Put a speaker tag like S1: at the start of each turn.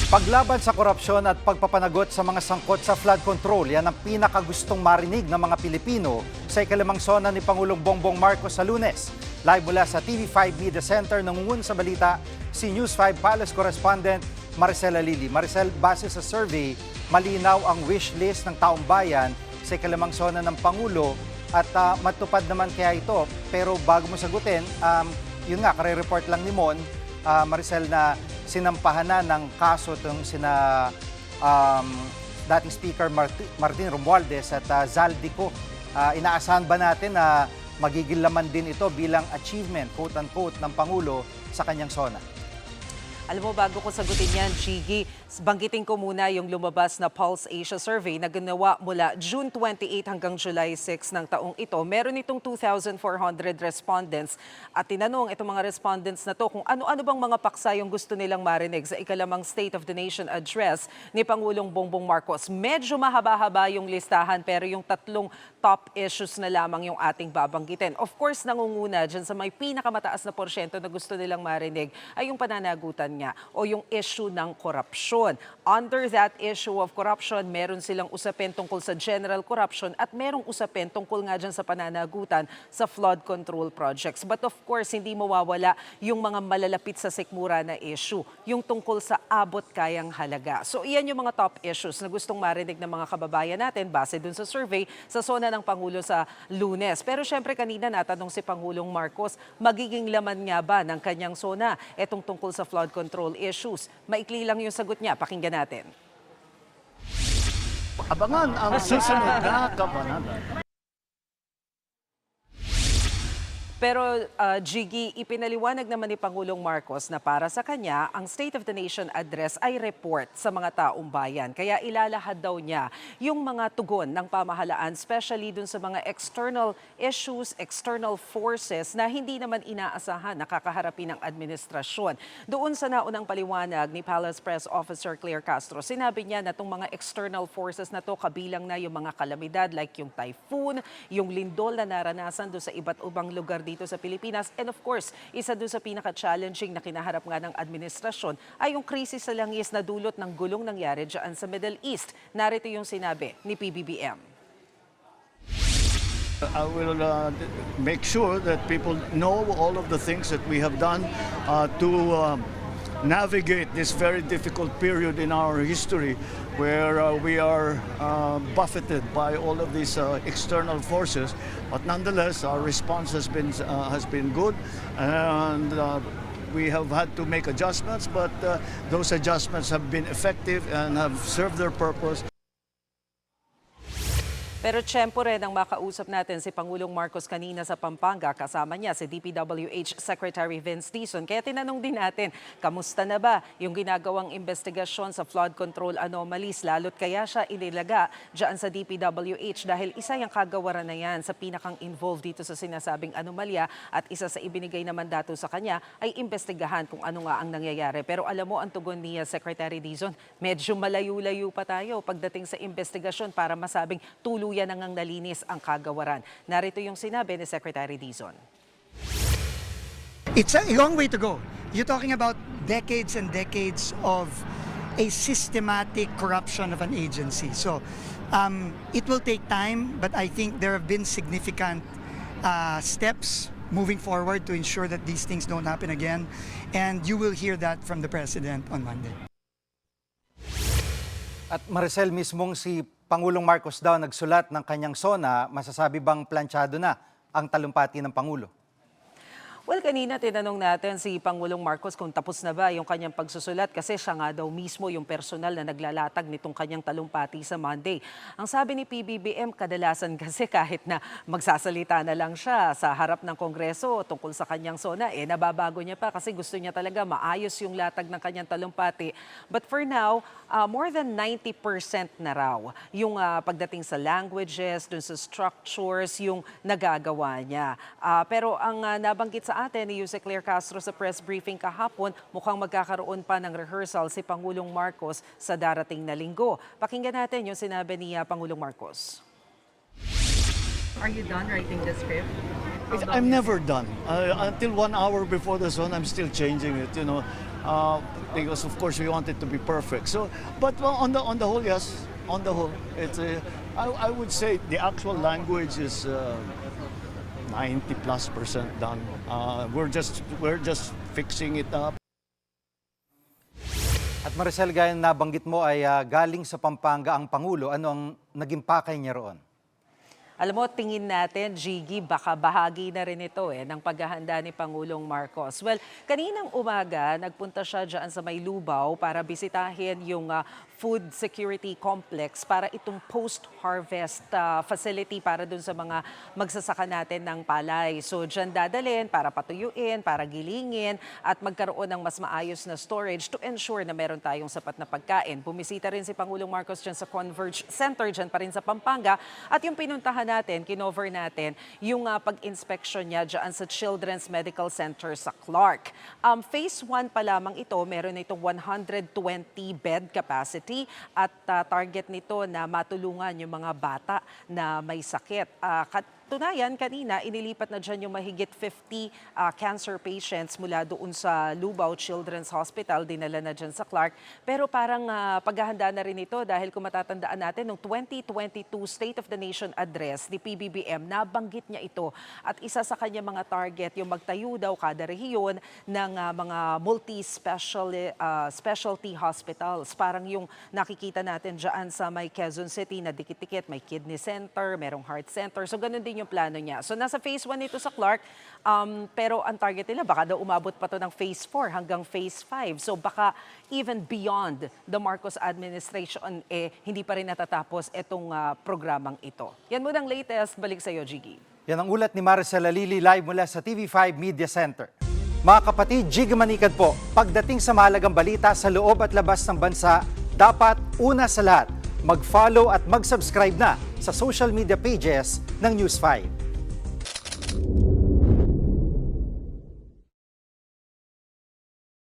S1: Paglaban sa korupsyon at pagpapanagot sa mga sangkot sa flood control, yan ang pinakagustong marinig ng mga Pilipino sa ikalimang sona ni Pangulong Bongbong Marcos sa Lunes. Live mula sa TV5 Media Center, nangungun sa balita si News 5 Palace Correspondent Maricela Lili. Maricel, base sa survey, malinaw ang wish list ng taong bayan sa ikalimang sona ng Pangulo at matupad naman kaya ito. Pero bago mo sagutin, yun nga, kare-report lang ni Mon, Maricel, na sinampahan na ng kaso itong dating Speaker Martin Romualdez at Zaldico. Inaasahan ba natin na magiging laman din ito bilang achievement, quote-unquote, ng Pangulo sa kanyang sona?
S2: Alam mo, bago ko sagutin yan, Chigi, banggitin ko muna yung lumabas na Pulse Asia Survey na ginawa mula June 28 hanggang July 6 ng taong ito. Meron itong 2,400 respondents at tinanong itong mga respondents na to kung ano-ano bang mga paksa yung gusto nilang marinig sa ikalimang State of the Nation address ni Pangulong Bongbong Marcos. Medyo mahaba-haba yung listahan pero yung tatlong top issues na lamang yung ating babanggitin. Of course, nangunguna dyan sa may pinakamataas na porsyento na gusto nilang marinig ay yung pananagutan niya o yung issue ng korupsyon. Under that issue of corruption, meron silang usapin tungkol sa general corruption at merong usapin tungkol nga dyan sa pananagutan sa flood control projects. But of course, hindi mawawala yung mga malalapit sa sikmura na issue, yung tungkol sa abot kayang halaga. So iyan yung mga top issues na gustong marinig ng mga kababayan natin base dun sa survey sa sona ng Pangulo sa Lunes. Pero syempre kanina natanong si Pangulong Marcos, magiging laman nga ba ng kanyang sona etong tungkol sa flood control issues? Maikli lang yung sagot niya. Pakinggan natin.
S3: Abangan ang susunod na kabanata.
S2: Pero Jiggy, ipinaliwanag naman ni Pangulong Marcos na para sa kanya, ang State of the Nation address ay report sa mga taong bayan. Kaya ilalahad daw niya yung mga tugon ng pamahalaan, especially dun sa mga external issues, external forces na hindi naman inaasahan nakakaharapin ng administrasyon. Doon sa naunang paliwanag ni Palace Press Officer Claire Castro, sinabi niya na itong mga external forces na to kabilang na yung mga kalamidad like yung typhoon, yung lindol na naranasan doon sa iba't ubang lugar dito sa Pilipinas. And of course, isa doon sa pinaka-challenging na kinaharap nga ng administrasyon ay yung krisis sa langis na dulot ng gulong nangyari dyan sa Middle East. Narito yung sinabi ni PBBM.
S3: I will make sure that people know all of the things that we have done to navigate this very difficult period in our history where we are buffeted by all of these external forces, but nonetheless our response has been good, and we have had to make adjustments, but those adjustments have been effective and have served their purpose.
S2: Pero tiyempo rin ang makausap natin si Pangulong Marcos kanina sa Pampanga. Kasama niya si DPWH Secretary Vince Dizon. Kaya tinanong din natin, kamusta na ba yung ginagawang investigasyon sa flood control anomalies? Lalo't kaya siya inilaga dyan sa DPWH dahil isa yung kagawaran na yan sa pinakang involved dito sa sinasabing anomalya at isa sa ibinigay na mandato sa kanya ay investigahan kung ano nga ang nangyayari. Pero alam mo, ang tugon ni Secretary Dizon, medyo malayo-layo pa tayo pagdating sa investigasyon para masabing tuluyan nang nalinis ang kagawaran. Narito yung sinabi ni Secretary Dizon.
S4: It's a long way to go. You're talking about decades and decades of a systematic corruption of an agency. So it will take time, but I think there have been significant steps moving forward to ensure that these things don't happen again. And you will hear that from the President on Monday.
S1: At Maricel, mismong si Pangulong Marcos daw nagsulat ng kanyang sona, masasabi bang planchado na ang talumpati ng Pangulo?
S2: Well, kanina tinanong natin si Pangulong Marcos kung tapos na ba yung kanyang pagsusulat kasi siya nga daw mismo yung personal na naglalatag nitong kanyang talumpati sa Monday. Ang sabi ni PBBM, kadalasan kasi kahit na magsasalita na lang siya sa harap ng Kongreso tungkol sa kanyang sona, nababago niya pa kasi gusto niya talaga maayos yung latag ng kanyang talumpati. But for now, more than 90% na raw yung pagdating sa languages, dun sa structures, yung nagagawa niya. Pero ang nabanggit sa atin ni Yusek Claire Castro sa press briefing kahapon, mukhang magkakaroon pa ng rehearsal si Pangulong Marcos sa darating na linggo. Pakinggan natin yung sinabi ni Pangulong Marcos.
S5: Are you done writing the script?
S3: I'm never done. Until 1 hour before the zone, I'm still changing it. because of course we want it to be perfect. So, but well, on the whole, yes, on the whole, it's I would say the actual language is 90+% done. We're just fixing it up.
S1: At Maricel, gaya ng nabanggit mo ay galing sa Pampanga ang Pangulo. Ano ang naging pakay niya roon?
S2: Alam mo, tingin natin, Jiggy, baka bahagi na rin ito ng paghahanda ni Pangulong Marcos. Well, kaninang umaga, nagpunta siya dyan sa May Lubao para bisitahin yung food security complex para itong post-harvest facility para dun sa mga magsasaka natin ng palay. So dyan dadalhin para patuyuin, para gilingin at magkaroon ng mas maayos na storage to ensure na meron tayong sapat na pagkain. Bumisita rin si Pangulong Marcos dyan sa Converge Center, dyan pa rin sa Pampanga. At yung pinuntahan natin, kinover natin, yung pag-inspection niya dyan sa Children's Medical Center sa Clark. Phase 1 pa lamang ito, meron itong 120 bed capacity at target nito na matulungan yung mga bata na may sakit. Katunayan, kanina inilipat na dyan yung mahigit 50 cancer patients mula doon sa Lubao Children's Hospital, dinala na dyan sa Clark. Pero parang paghahanda na rin ito dahil kung matatandaan natin, noong 2022 State of the Nation Address ni PBBM, nabanggit niya ito. At isa sa kanya mga target, yung magtayo daw kada rehiyon ng mga multi-specialty hospitals. Parang yung nakikita natin dyan sa may Quezon City na dikit-dikit, may kidney center, merong heart center. So ganun din yung plano niya. So nasa phase 1 ito sa Clark, pero ang target nila baka daw umabot pa to ng phase 4 hanggang phase 5. So baka even beyond the Marcos administration, hindi pa rin natatapos itong programang ito. Yan muna ang latest. Balik sa iyo, Jiggy.
S1: Yan ang ulat ni Maricel Alili live mula sa TV5 Media Center. Mga kapatid, Jiggy Manikad po, pagdating sa mahalagang balita sa loob at labas ng bansa, dapat una sa lahat, mag-follow at mag-subscribe na sa social media pages ng News 5.